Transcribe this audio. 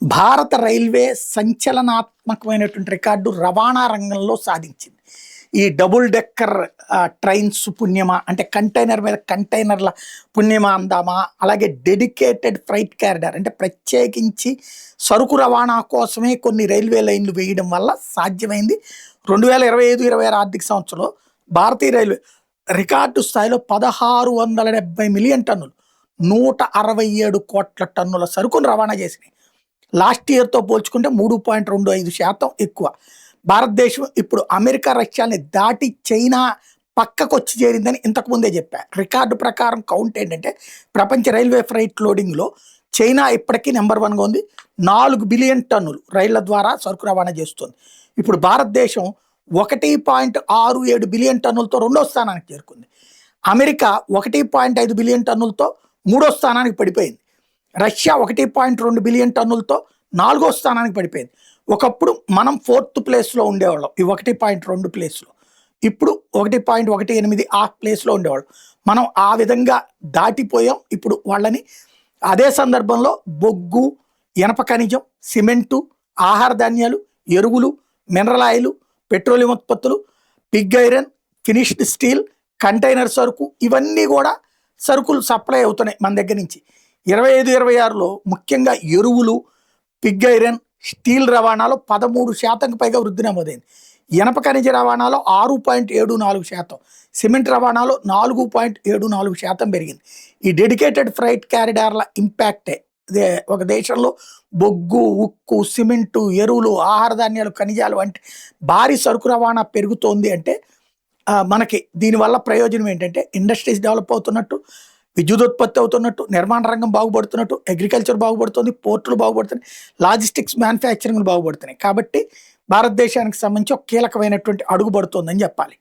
భారత railway సంచలనాత్మకమైనటువంటి record రవాణా రంగంలో సాధించింది. ఈ డబుల్ డెక్కర్ ట్రైన్స్ పుణ్యమా, అంటే కంటైనర్ మీద కంటైనర్ల పుణ్యమా అందామా, అలాగే డెడికేటెడ్ ఫ్రైట్ క్యారిడార్ అంటే ప్రత్యేకించి సరుకు రవాణా కోసమే కొన్ని రైల్వే లైన్లు వేయడం వల్ల సాధ్యమైంది. 2025-26 ఆర్థిక సంవత్సరంలో భారతీయ రైల్వే రికార్డు స్థాయిలో 1670 మిలియన్ టన్నులు 167 కోట్ల టన్నుల సరుకును రవాణా చేసినాయి. లాస్ట్ ఇయర్తో పోల్చుకుంటే 3.25% ఎక్కువ. భారతదేశం ఇప్పుడు అమెరికా, రష్యాని దాటి చైనా పక్కకు వచ్చి చేరిందని ఇంతకుముందే చెప్పా. రికార్డు ప్రకారం కౌంట్ ఏంటంటే ప్రపంచ రైల్వే ఫ్రైట్ లోడింగ్లో చైనా ఇప్పటికీ నెంబర్ 1గా ఉంది. 4 బిలియన్ టన్నులు రైళ్ల ద్వారా సరుకు రవాణా చేస్తుంది. ఇప్పుడు భారతదేశం 1.67 బిలియన్ టన్నులతో 2వ స్థానానికి చేరుకుంది. అమెరికా 1.5 బిలియన్ టన్నులతో 3వ స్థానానికి పడిపోయింది. రష్యా 1.2 బిలియన్ టన్నులతో 4వ స్థానానికి పడిపోయింది. ఒకప్పుడు మనం 4th ప్లేస్లో ఉండేవాళ్ళం, ఈ 1.2 ప్లేస్లో. ఇప్పుడు 1.18 ఆ ప్లేస్లో ఉండేవాళ్ళం. మనం ఆ విధంగా దాటిపోయాం ఇప్పుడు వాళ్ళని. అదే సందర్భంలో బొగ్గు, ఇనప ఖనిజం, సిమెంటు, ఆహార ధాన్యాలు, ఎరువులు, మినరల్ ఆయిల్, పెట్రోలియం ఉత్పత్తులు, Pig iron, finished steel, container సరుకు, ఇవన్నీ కూడా సరుకులు సప్లై అవుతున్నాయి మన దగ్గర నుంచి. 25-26లో ముఖ్యంగా ఎరువులు, పిగ్ ఐరన్, స్టీల్ రవాణాలో 13% పైగా వృద్ధి నమోదైంది. ఇనప ఖనిజ రవాణాలో 6.74%, సిమెంట్ రవాణాలో 4.74% పెరిగింది. ఈ డెడికేటెడ్ ఫ్రైట్ క్యారిడార్ల ఇంపాక్టే ఒక దేశంలో బొగ్గు, ఉక్కు, సిమెంటు, ఎరువులు, ఆహార ధాన్యాలు, ఖనిజాలు వంటి భారీ సరుకు రవాణా పెరుగుతోంది. అంటే మనకి దీనివల్ల ప్రయోజనం ఏంటంటే ఇండస్ట్రీస్ డెవలప్ అవుతున్నట్టు, విద్యుత్ ఉత్పత్తి అవుతున్నట్టు, నిర్మాణ రంగం బాగుపడుతున్నట్టు, అగ్రికల్చర్ బాగుపడుతుంది, పోర్టులు బాగుపడుతున్నాయి, లాజిస్టిక్స్ మ్యానుఫ్యాక్చరింగ్ బాగుపడుతున్నాయి. కాబట్టి భారతదేశానికి సంబంధించి ఒక కీలకమైనటువంటి అడుగు పడుతుందని చెప్పాలి.